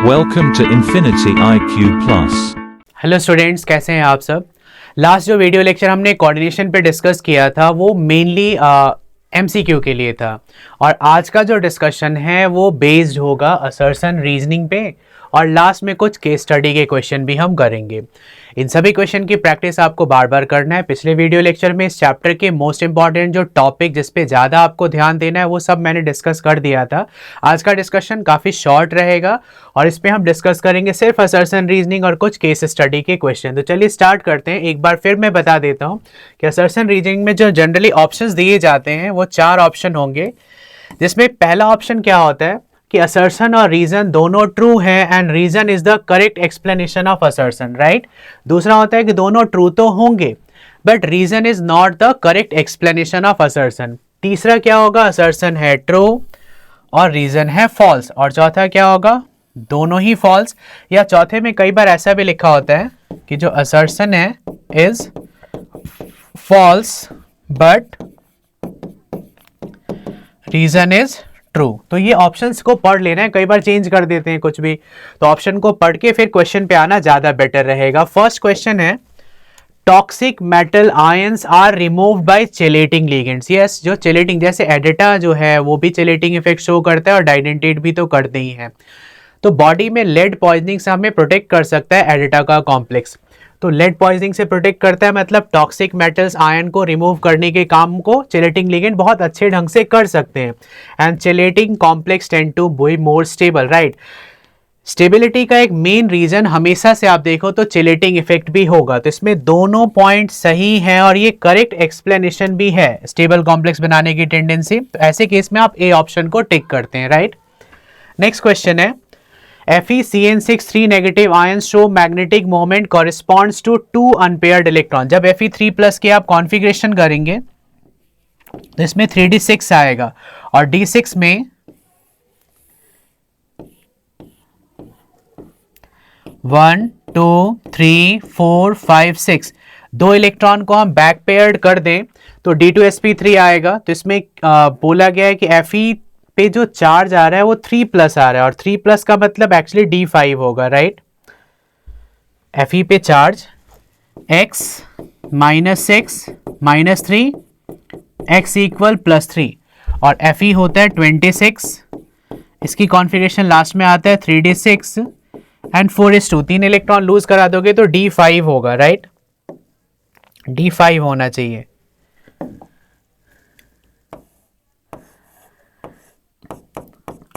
Welcome to Infinity IQ Plus. Hello students, कैसे हैं आप सब। लास्ट जो वीडियो लेक्चर हमने कोऑर्डिनेशन पे डिस्कस किया था वो मेनली एमसीक्यू के लिए था, और आज का जो डिस्कशन है वो बेस्ड होगा असर्शन रीजनिंग पे, और लास्ट में कुछ केस स्टडी के क्वेश्चन भी हम करेंगे। इन सभी क्वेश्चन की प्रैक्टिस आपको बार बार करना है। पिछले वीडियो लेक्चर में इस चैप्टर के मोस्ट इंपॉर्टेंट जो टॉपिक जिस पे ज़्यादा आपको ध्यान देना है वो सब मैंने डिस्कस कर दिया था। आज का डिस्कशन काफ़ी शॉर्ट रहेगा और इस पर हम डिस्कस करेंगे सिर्फ असर्शन रीजनिंग और कुछ केस स्टडी के क्वेश्चन। तो चलिए स्टार्ट करते हैं। एक बार फिर मैं बता देता हूँ कि असर्शन रीजनिंग में जो जनरली ऑप्शंस दिए जाते हैं वो 4 ऑप्शन होंगे, जिसमें पहला ऑप्शन क्या होता है कि असर्शन और रीजन दोनों ट्रू है and reason is the correct explanation of assertion, right. दूसरा होता है कि दोनों ट्रू तो होंगे but reason is not the correct explanation of assertion. तीसरा क्या होगा, असर्शन है ट्रू और रीजन है फॉल्स। और चौथा क्या होगा, दोनों ही फॉल्स, या चौथे में कई बार ऐसा भी लिखा होता है कि जो असर्शन है is false but reason is true. तो ये ऑप्शंस को पढ़ लेना है, कई बार चेंज कर देते हैं कुछ भी, तो ऑप्शन को पढ़ के फिर क्वेश्चन पे आना ज्यादा बेटर रहेगा। फर्स्ट क्वेश्चन है, toxic metal ions are removed by chelating ligands. Yes, जो चेलेटिंग, जैसे एडिटा जो है वो भी चेलेटिंग इफेक्ट शो करता है और डाइडेंटेट भी तो करते ही है। तो बॉडी में लेड पॉइजनिंग से हमें प्रोटेक्ट कर सकता है एडिटा का कॉम्प्लेक्स। तो लेड पॉइजनिंग से प्रोटेक्ट करता है, मतलब टॉक्सिक मेटल्स आयन को रिमूव करने के काम को चेलेटिंग लिगेंड बहुत अच्छे ढंग से कर सकते हैं। And chelating complex tend to be more stable, right. Stability का एक मेन रीजन हमेशा से आप देखो तो चेलेटिंग इफेक्ट भी होगा। तो इसमें दोनों पॉइंट सही हैं और ये करेक्ट एक्सप्लेनेशन भी है स्टेबल कॉम्प्लेक्स बनाने की टेंडेंसी। तो ऐसे केस में आप ए ऑप्शन को टिक करते हैं, राइट। नेक्स्ट क्वेश्चन है, FeCN6 negative ions show magnetic moment corresponds to 2 unpaired electron. जब Fe3+ के आप कॉन्फ़िगरेशन करेंगे तो इसमें 3d6 आएगा और d6 में 1 2 3 4 5 6 2 इलेक्ट्रॉन को हम बैक पेयर्ड कर दें तो d2sp3 आएगा। तो इसमें बोला गया है कि Fe पे जो चार्ज आ रहा है वो 3+ आ रहा है, और 3+ का मतलब एक्चुअली d5 होगा, राइट। Fe पे चार्ज x -6 -3 x = +3 और Fe होता है 26। इसकी कॉन्फ़िगरेशन लास्ट में आता है 3d6 and 4s2। 3 electron lose करा दोगे तो d5 होगा, राइट। d5 होना चाहिए।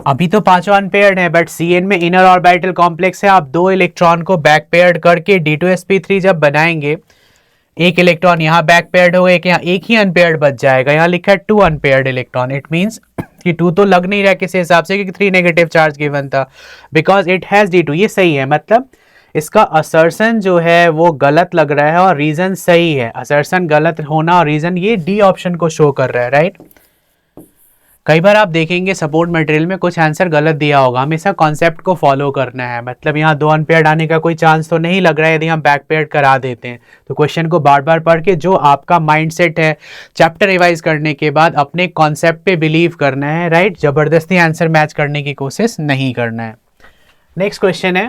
अभी तो पांचों अनपेयर्ड है बट Cn में इनर ऑर्बिटल कॉम्प्लेक्स है। आप 2 इलेक्ट्रॉन को बैक पेयर्ड करके d2sp3 जब बनाएंगे, एक इलेक्ट्रॉन यहाँ बैक पेयर्ड होगा, एक यहाँ, एक ही अनपेयर्ड बच जाएगा। यहाँ लिखा है 2 अनपेयर्ड इलेक्ट्रॉन। इट मींस कि 2 तो लग नहीं रहा किसी हिसाब से क्योंकि 3 नेगेटिव चार्ज गिवन था, बिकॉज इट हैज d2। ये सही है, मतलब इसका असर्शन जो है वो गलत लग रहा है और रीजन सही है। असर्शन गलत होना और रीजन ये डी ऑप्शन को शो कर रहा है, राइट। कई बार आप देखेंगे सपोर्ट मटेरियल में कुछ आंसर गलत दिया होगा। हमेशा कॉन्सेप्ट को फॉलो करना है, मतलब यहाँ 2 अनपेयर्ड आने का कोई चांस तो नहीं लग रहा है यदि हम बैक पेयर्ड करा देते हैं। तो क्वेश्चन को बार बार पढ़ के जो आपका माइंडसेट है चैप्टर रिवाइज करने के बाद अपने कॉन्सेप्ट पे बिलीव करना है, राइट। जबरदस्ती आंसर मैच करने की कोशिश नहीं करना है। नेक्स्ट क्वेश्चन है,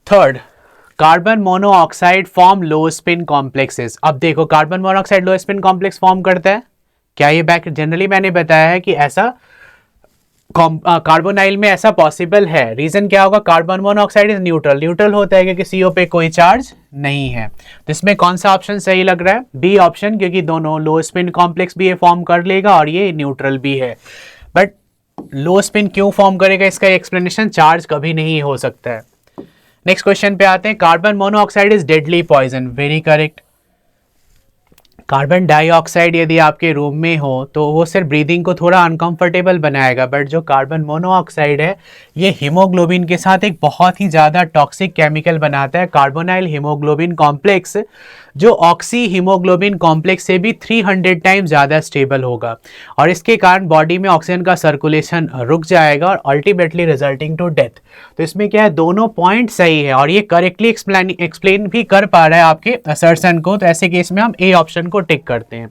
थर्ड, कार्बन मोनोऑक्साइड फॉर्म लो स्पिन कॉम्प्लेक्सेस। अब देखो, कार्बन मोनोऑक्साइड लो स्पिन कॉम्प्लेक्स फॉर्म करता है क्या? ये बैक जनरली मैंने बताया है कि ऐसा कार्बोनाइल में ऐसा पॉसिबल है। रीजन क्या होगा, carbon monoxide is neutral. Neutral होता है क्योंकि CO पे कोई चार्ज नहीं है। तो इसमें कौन सा ऑप्शन सही लग रहा है? बी ऑप्शन, क्योंकि दोनों लो स्पिन कॉम्प्लेक्स भी ये फॉर्म कर लेगा और ये न्यूट्रल भी है। बट लो स्पिन क्यों फॉर्म करेगा, इसका एक्सप्लेनेशन चार्ज कभी नहीं हो सकता है। नेक्स्ट क्वेश्चन पे आते हैं, carbon monoxide is deadly poison. Very correct. Carbon dioxide यदि आपके रूम में हो तो वो सिर्फ ब्रीदिंग को थोड़ा अनकंफर्टेबल बनाएगा, बट जो कार्बन मोनोऑक्साइड है ये हीमोग्लोबिन के साथ एक बहुत ही ज़्यादा टॉक्सिक केमिकल बनाता है, कार्बोनाइल हीमोग्लोबिन कॉम्प्लेक्स, जो ऑक्सी हीमोग्लोबिन कॉम्प्लेक्स से भी 300 टाइम ज़्यादा स्टेबल होगा। और इसके कारण बॉडी में ऑक्सीजन का सर्कुलेशन रुक जाएगा और अल्टीमेटली रिजल्टिंग टू डेथ। तो इसमें क्या है, दोनों पॉइंट सही है और ये करेक्टली एक्सप्लेन भी कर पा रहा है आपके असर्शन को। तो ऐसे केस में हम ए ऑप्शन को टिक करते हैं।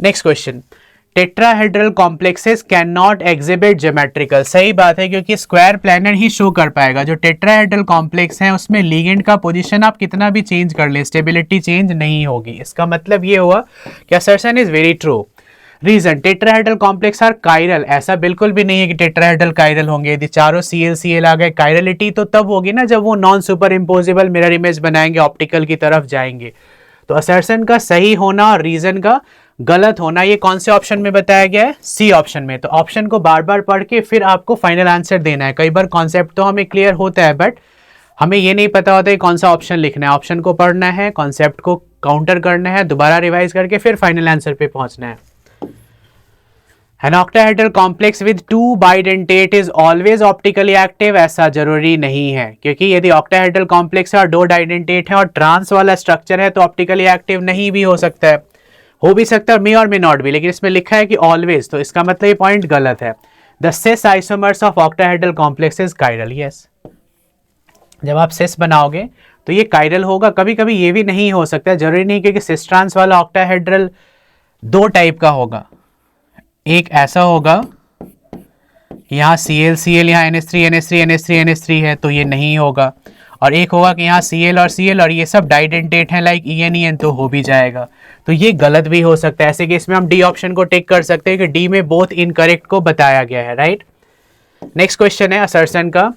Next question, tetrahedral complexes can not exhibit geometrical, सही बात है, क्योंकि स्क्वायर प्लानर ही शो कर पाएगा। जो टेट्राहेड्रल कॉम्प्लेक्स है उसमें लिगेंड का पोजीशन आप कितना भी चेंज कर ले, स्टेबिलिटी चेंज नहीं होगी। इसका मतलब ये हुआ कि assertion is very true. Reason, tetrahedral complex are chiral, ऐसा बिल्कुल भी नहीं है कि टेट्राहेड्रल कायरल होंगे। यदि चारों CL आ गए, कायरलिटी तो तब होगी ना जब वो non super imposable mirror image बनाएंगे, ऑप्टिकल की तरफ जाएंगे। तो असर्शन का सही होना और रीजन का गलत होना ये कौन से ऑप्शन में बताया गया है? सी ऑप्शन में। तो ऑप्शन को बार बार पढ़ के फिर आपको फाइनल आंसर देना है। कई बार कॉन्सेप्ट तो हमें क्लियर होता है बट हमें ये नहीं पता होता है कौन सा ऑप्शन लिखना है। ऑप्शन को पढ़ना है, कॉन्सेप्ट को काउंटर करना है, दोबारा रिवाइज करके फिर फाइनल आंसर पे पहुंचना है। An octahedral complex with two bidentate is always optically active, ऐसा जरूरी नहीं है, क्योंकि यदि octahedral complex है और दो डाइडेंटेट है और ट्रांस वाला स्ट्रक्चर है तो ऑप्टिकली एक्टिव नहीं भी हो सकता है, हो भी सकता है, मे और मे नॉट भी, लेकिन इसमें लिखा है कि ऑलवेज, तो इसका मतलब ये पॉइंट गलत है। The cis isomers of octahedral complex is chiral, yes. जब आप सिस बनाओगे तो ये कायरल होगा। कभी कभी ये भी नहीं हो सकता है, जरूरी नहीं, क्योंकि सिस ट्रांस वाला ऑक्टाहेड्रल दो टाइप का होगा। एक ऐसा होगा, यहाँ CL यहाँ NH3 है तो ये नहीं होगा, और एक होगा कि यहाँ CL और ये सब डाइडेंटेट हैं लाइक EN तो हो भी जाएगा। तो ये गलत भी हो सकता है। ऐसे केस में हम डी ऑप्शन को टिक कर सकते हैं कि डी में बोथ इनकरेक्ट को बताया गया है, राइट। नेक्स्ट क्वेश्चन है असर्शन का,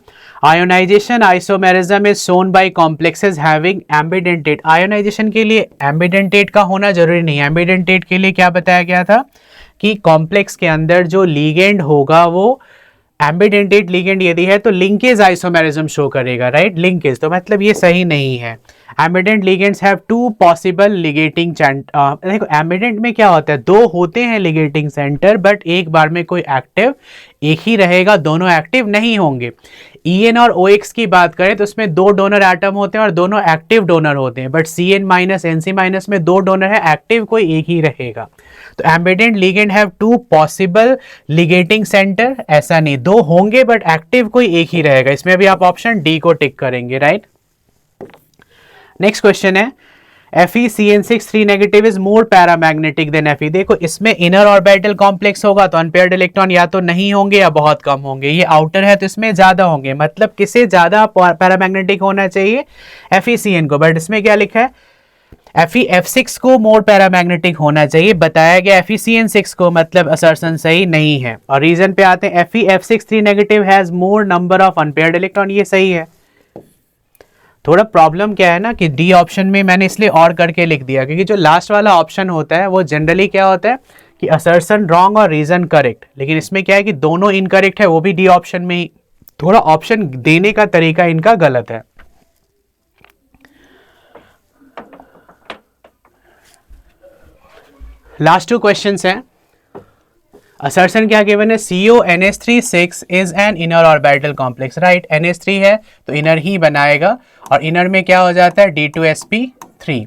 ionization isomerism is shown by complexes having ambidentate. Ionization के लिए एम्बिडेंटेट का होना जरूरी नहीं है। एम्बिडेंटेट के लिए क्या बताया गया था कि कॉम्प्लेक्स के अंदर जो लीगेंड होगा वो एम्बिडेंटेट लीगेंड यदि है तो लिंकेज आइसोमेरिज्म शो करेगा, राइट, लिंकेज। तो मतलब ये सही नहीं है। Ambident ligands have two possible ligating देखो एम्बिडेंट में क्या होता है, दो होते हैं लिगेटिंग सेंटर बट एक बार में कोई एक्टिव एक ही रहेगा, दोनों एक्टिव नहीं होंगे। EN और OX की बात करें तो उसमें दो डोनर एटम होते हैं और दोनों एक्टिव डोनर होते हैं, but CN minus NC minus में दो डोनर है, एक्टिव कोई एक ही रहेगा। तो ambident ligand have two possible ligating centre, ऐसा नहीं, दो होंगे बट एक्टिव कोई एक ही रहेगा। इसमें भी आप ऑप्शन डी को टिक करेंगे, राइट। नेक्स्ट क्वेश्चन है, FeCN6 3 negative is more paramagnetic than Fe। देखो इसमें इनर ऑर्बिटल कॉम्प्लेक्स होगा तो अनपेयर्ड इलेक्ट्रॉन या तो नहीं होंगे या बहुत कम होंगे। ये आउटर है तो इसमें ज्यादा होंगे, मतलब किसे ज्यादा पैरामैग्नेटिक होना चाहिए, FeCN को, बट इसमें क्या लिखा है, Fe-F6 को मोर पैरामैग्नेटिक होना चाहिए, बताया गया FeCN6 को, मतलब असर्शन सही नहीं है। और रीजन पे आते हैं, Fe-F6 3 negative has more number of unpaired electron, ये सही है। थोड़ा प्रॉब्लम क्या है ना कि डी ऑप्शन में मैंने इसलिए और करके लिख दिया क्योंकि जो लास्ट वाला ऑप्शन होता है वो जनरली क्या होता है कि असर्शन रॉन्ग और रीजन करेक्ट, लेकिन इसमें क्या है कि दोनों इनकरेक्ट है, वो भी डी ऑप्शन में ही। थोड़ा ऑप्शन देने का तरीका इनका गलत है। लास्ट टू क्वेश्चंस हैं। असर्शन क्या गिवन है, CONH3 is an inner orbital complex, right. NH3 है तो इनर ही बनाएगा और इनर में क्या हो जाता है D2sp3।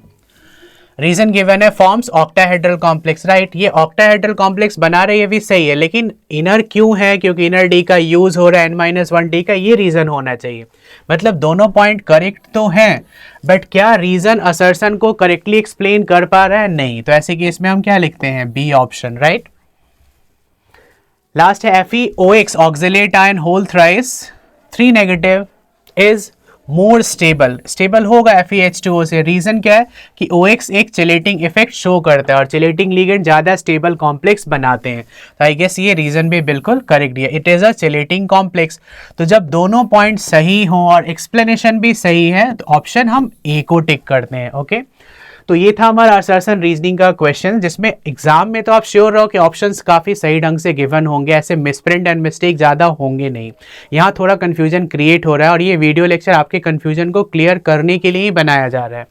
रीजन गिवन है, फॉर्म्स ऑक्टाहेड्रल कॉम्प्लेक्स, राइट। ये ऑक्टाहेड्रल कॉम्प्लेक्स बना रहे, ये भी सही है, लेकिन इनर क्यों है, क्योंकि इनर डी का यूज हो रहा है N-1D का, ये रीजन होना चाहिए। मतलब दोनों पॉइंट करेक्ट तो हैं बट क्या रीजन असर्शन को करेक्टली एक्सप्लेन कर पा रहा है, नहीं। तो ऐसे केस में हम क्या लिखते हैं, बी ऑप्शन, राइट। लास्ट है FeOX oxalate ion whole thrice 3 negative is more stable, stable होगा FeH2O से। रीजन क्या है कि OX एक चिलेटिंग इफेक्ट शो करता है और चिलेटिंग लिगेंड ज्यादा स्टेबल कॉम्प्लेक्स बनाते हैं, तो आई गेस ये रीजन भी बिल्कुल करेक्ट है, it is a chelating complex. तो जब दोनों पॉइंट सही हों और एक्सप्लेनेशन भी सही है तो ऑप्शन हम ए को टिक करते हैं, ओके। तो ये था हमारा असर्शन रीजनिंग का क्वेश्चन, जिसमें एग्जाम में तो आप श्योर रहो कि ऑप्शंस काफ़ी सही ढंग से गिवन होंगे, ऐसे मिसप्रिंट एंड मिस्टेक ज़्यादा होंगे नहीं। यहाँ थोड़ा कन्फ्यूजन क्रिएट हो रहा है और ये वीडियो लेक्चर आपके कन्फ्यूजन को क्लियर करने के लिए ही बनाया जा रहा है।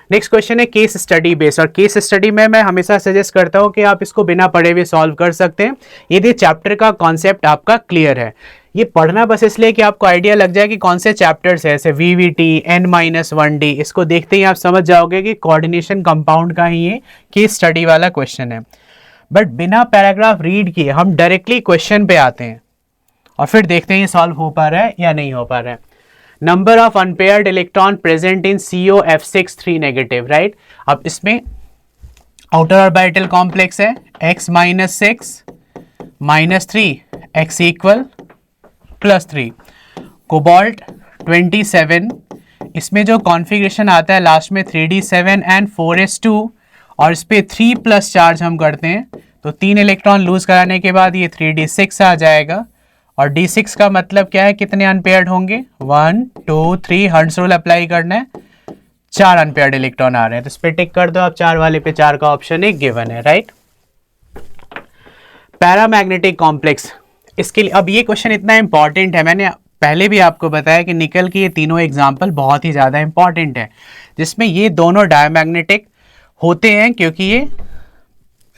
नेक्स्ट क्वेश्चन है केस स्टडी बेस, और केस स्टडी में मैं हमेशा सजेस्ट करता हूँ कि आप इसको बिना पढ़े हुए सॉल्व कर सकते हैं यदि चैप्टर का कॉन्सेप्ट आपका क्लियर है। ये पढ़ना बस इसलिए कि आपको आइडिया लग जाए कि कौन से चैप्टर्स है, जैसे VVT, N-1D, इसको देखते ही आप समझ जाओगे कि कोऑर्डिनेशन कंपाउंड का ही ये केस स्टडी वाला क्वेश्चन है। बट बिना पैराग्राफ रीड किए हम डायरेक्टली क्वेश्चन पे आते हैं और फिर देखते हैं ये सॉल्व हो पा रहा है या नहीं हो पा रहा है। Number of unpaired electron present in COF6 3 negative, right. अब इसमें आउटर ऑर्बिटल कॉम्प्लेक्स है x minus 6 minus 3 x equal plus 3। Cobalt 27, इसमें जो कॉन्फ़िगरेशन आता है लास्ट में 3d7 एंड 4s2 और इस पर 3 प्लस चार्ज हम करते हैं तो 3 इलेक्ट्रॉन लूज कराने के बाद ये 3d6 आ जाएगा। और d6 का मतलब क्या है, कितने अनपेयर्ड होंगे, 1 2 3, हर्ट्ज रूल अप्लाई करना है, 4 अनपेयर्ड इलेक्ट्रॉन आ रहे हैं तो इस पर टिक कर दो आप, 4 वाले पे 4 का ऑप्शन एक गिवन है, राइट। पैरामैग्नेटिक कॉम्प्लेक्स, इसके लिए अब ये क्वेश्चन इतना इंपॉर्टेंट है, मैंने पहले भी आपको बताया कि निकल की ये तीनों एग्जाम्पल बहुत ही ज़्यादा इंपॉर्टेंट है, जिसमें ये दोनों डायमैग्नेटिक होते हैं, क्योंकि ये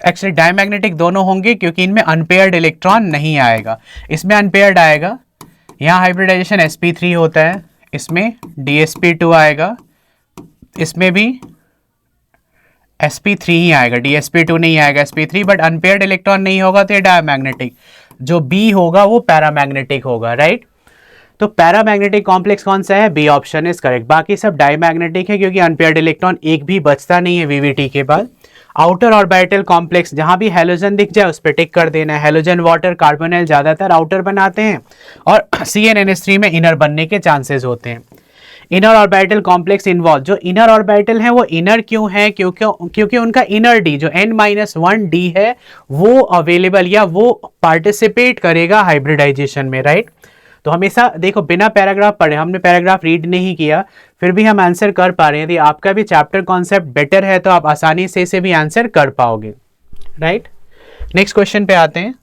एक्चुअली डायमैग्नेटिक दोनों होंगे क्योंकि इनमें अनपेयर्ड इलेक्ट्रॉन नहीं आएगा, इसमें अनपेयर्ड आएगा। यहाँ हाइब्रिडाइजेशन sp3 होता है, इसमें dsp2 आएगा, इसमें भी sp3 ही आएगा, dsp2 नहीं आएगा, sp3, बट अनपेयर्ड इलेक्ट्रॉन नहीं होगा तो ये डायमैग्नेटिक, जो B होगा वो पैरामैग्नेटिक होगा, राइट। तो पैरामैग्नेटिक कॉम्प्लेक्स कौन सा है, बी ऑप्शन इज करेक्ट। बाकी सब डायमैग्नेटिक है क्योंकि अनपेयर्ड इलेक्ट्रॉन एक भी बचता नहीं है वीवीटी के बाद। आउटर ऑर्बिटल कॉम्प्लेक्स, जहां भी हेलोजन दिख जाए उस पर टिक कर देना है। हेलोजन वाटर कार्बोनाइल ज्यादातर आउटर बनाते हैं और CnNH3 में इनर बनने के चांसेस होते हैं। इनर ऑर्बिटल कॉम्प्लेक्स इन्वॉल्व, जो इनर ऑर्बिटल है वो इनर क्यों है, क्योंकि उनका इनर डी जो n-1 डी है वो अवेलेबल या वो पार्टिसिपेट करेगा हाइब्रिडाइजेशन में, राइट। तो हमेशा देखो, बिना पैराग्राफ पढ़े, हमने पैराग्राफ रीड नहीं किया फिर भी हम आंसर कर पा रहे हैं। यदि आपका भी चैप्टर कॉन्सेप्ट बेटर है तो आप आसानी से इसे भी आंसर कर पाओगे, राइट। नेक्स्ट क्वेश्चन पे आते हैं।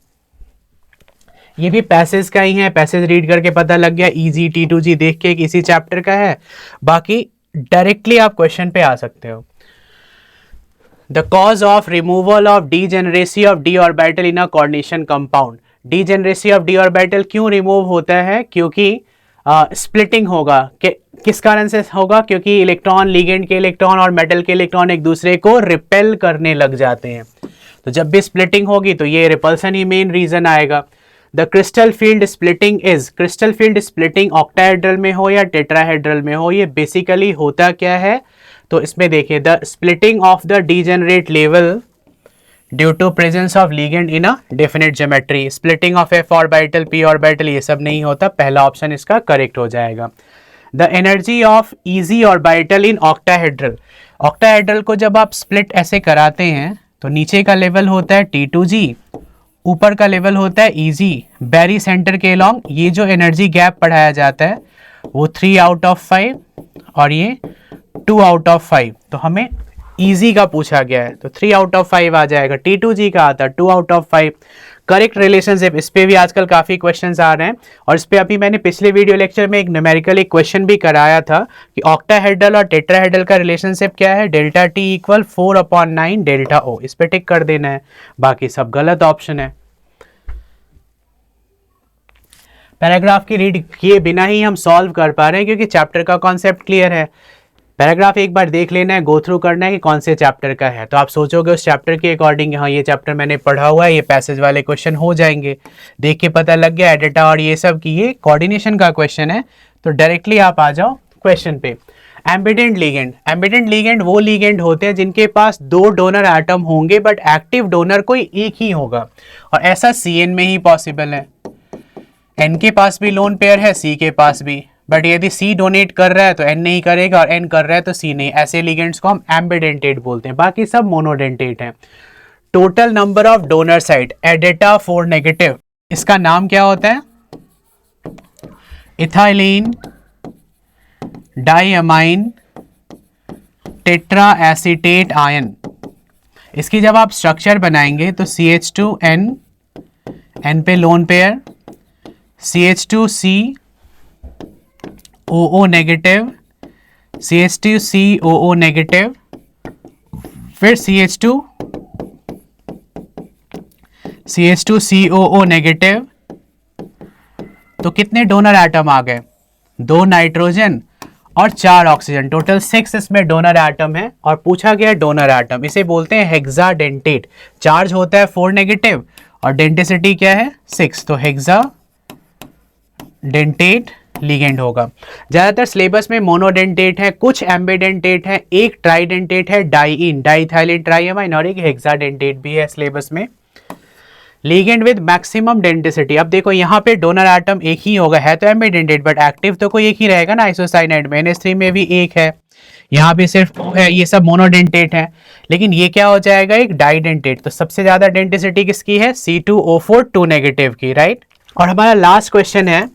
ये भी पैसेज का ही है, पैसेज रीड करके पता लग गया, इजी T2G देख के किसी चैप्टर का है, बाकी डायरेक्टली आप क्वेश्चन पे आ सकते हो। The cause of removal of degeneracy of D orbital in a coordination compound. Degeneracy of D orbital क्यों रिमूव होता है, क्योंकि स्प्लिटिंग होगा। किस कारण से होगा, क्योंकि इलेक्ट्रॉन, लिगेंड के इलेक्ट्रॉन और मेटल के इलेक्ट्रॉन एक दूसरे को रिपेल करने लग जाते हैं, तो जब भी स्प्लिटिंग होगी तो ये रिपल्सन ही मेन रीजन आएगा। The crystal field splitting is, crystal field splitting octahedral में हो या टेट्राहेड्रल में हो, ये बेसिकली होता क्या है, तो इसमें देखिए, the splitting of the degenerate level due to presence of ligand in a definite geometry. Splitting of f orbital, p orbital, ये सब नहीं होता, पहला ऑप्शन इसका करेक्ट हो जाएगा। The energy of easy orbital in octahedral, octahedral को जब आप स्प्लिट ऐसे कराते हैं तो नीचे का लेवल होता है T2G, ऊपर का लेवल होता है ईजी, बैरी सेंटर के अलॉन्ग ये जो एनर्जी गैप पढ़ाया जाता है वो 3 आउट ऑफ 5 और ये 2 आउट ऑफ 5, तो हमें इजी का पूछा गया है तो 3 आउट ऑफ 5 आ जाएगा। T2G का आता है 2 आउट ऑफ 5। करेक्ट रिलेशनशिप, इस पे भी आजकल काफी क्वेश्चंस आ रहे हैं और इस पे अभी मैंने पिछले वीडियो लेक्चर में एक न्यूमेरिकल एक क्वेश्चन भी कराया था कि ऑक्टाहेड्रल और टेट्राहेड्रल का रिलेशनशिप क्या है, delta T equal 4/9 delta O। इस पे टिक कर देना है, बाकी सब गलत ऑप्शन है। पैराग्राफ की रीड किए बिना ही हम सॉल्व कर पा रहे हैं क्योंकि चैप्टर का कॉन्सेप्ट क्लियर है। पैराग्राफ एक बार देख लेना है, गो थ्रू करना है कि कौन से चैप्टर का है, तो आप सोचोगे उस चैप्टर के अकॉर्डिंग, हाँ ये चैप्टर मैंने पढ़ा हुआ है, ये पैसेज वाले क्वेश्चन हो जाएंगे। देख के पता लग गया डेटा और ये सब की ये कोऑर्डिनेशन का क्वेश्चन है, तो डायरेक्टली आप आ जाओ क्वेश्चन पे। एम्बिडेंट लिगेंड, एम्बिडेंट लिगेंड वो लिगेंड होते हैं जिनके पास 2 डोनर एटम होंगे बट एक्टिव डोनर कोई एक ही होगा, और ऐसा Cn में ही पॉसिबल है। N के पास भी लोन पेयर है, C के पास भी, बट यदि C डोनेट कर रहा है तो N नहीं करेगा और N कर रहा है तो C नहीं। ऐसे लिगेंड्स को हम एम्बिडेंटेट बोलते हैं, बाकी सब मोनोडेंटेट हैं। Total number of donor site EDTA 4 negative, इसका नाम क्या होता है, ethylene diamine tetra acetate ion. इसकी जब आप स्ट्रक्चर बनाएंगे तो CH2N, N पे lone pair, CH2COO negative, CH2COO negative, फिर CH2COO नेगेटिव। तो कितने डोनर एटम आ गए, 2 नाइट्रोजन और 4 ऑक्सीजन, टोटल 6 इसमें डोनर एटम है। और पूछा गया डोनर एटम, इसे बोलते हैं हेक्साडेंटेट। चार्ज होता है 4 नेगेटिव और डेंसिटी क्या है 6, तो हेक्सा डेंटेट लिगेंड होगा। ज़्यादातर सिलेबस में मोनोडेंटेट है, कुछ एम्बिडेंटेट है, एक ट्राइडेंटेट है डाइइन डाइथाइलिन ट्राइएमाइन और एक हेक्साडेंटेट भी है सिलेबस में। लिगेंड विद मैक्सिमम डेंटिसिटी, अब देखो यहाँ पे डोनर एटम एक ही होगा, है तो एम्बिडेंटेट बट एक्टिव तो कोई एक ही रहेगा ना आइसोसाइनाइड में, NH3 में भी एक है, यहाँ पे सिर्फ O है, ये सब मोनोडेंटेट है। लेकिन ये क्या हो जाएगा, एक डाइडेंटेट, तो सबसे ज्यादा डेंटिसिटी किसकी है, C2O4 2 नेगेटिव की, राइट। और हमारा लास्ट क्वेश्चन है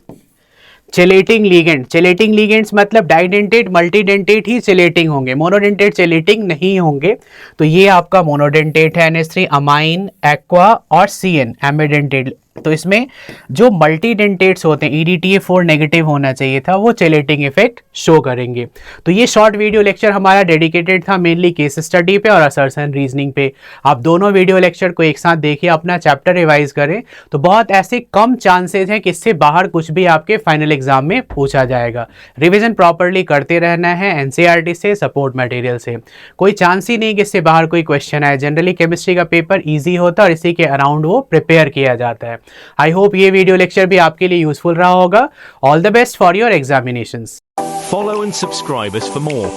चेलेटिंग लीगेंड। चेलेटिंग लीगेंड्स मतलब डाइडेंटेट मल्टीडेंटेट ही चेलेटिंग होंगे, मोनोडेंटेट चेलेटिंग नहीं होंगे। तो ये आपका मोनोडेंटेट है NH3, अमाइन, एक्वा और CN एम्बिडेंटेट। तो इसमें जो मल्टीडेंटेट्स होते हैं EDTA4 नेगेटिव होना चाहिए था, वो चेलेटिंग इफेक्ट शो करेंगे। तो ये शॉर्ट वीडियो लेक्चर हमारा डेडिकेटेड था मेनली केस स्टडी पे और असर्शन रीजनिंग पे। आप दोनों वीडियो लेक्चर को एक साथ देखिए, अपना चैप्टर रिवाइज करें, तो बहुत ऐसे कम चांसेस हैं कि इससे बाहर कुछ भी आपके फाइनल एग्जाम में पूछा जाएगा। रिविजन प्रॉपरली करते रहना है NCERT से, सपोर्ट मटेरियल से। कोई चांस ही नहीं कि इससे बाहर कोई क्वेश्चन आए। जनरली केमिस्ट्री का पेपर ईजी होता है और इसी के अराउंड वो प्रिपेयर किया जाता है। आई होप ये वीडियो लेक्चर भी आपके लिए यूजफुल रहा होगा। All the best for your examinations. Follow and subscribe us for more.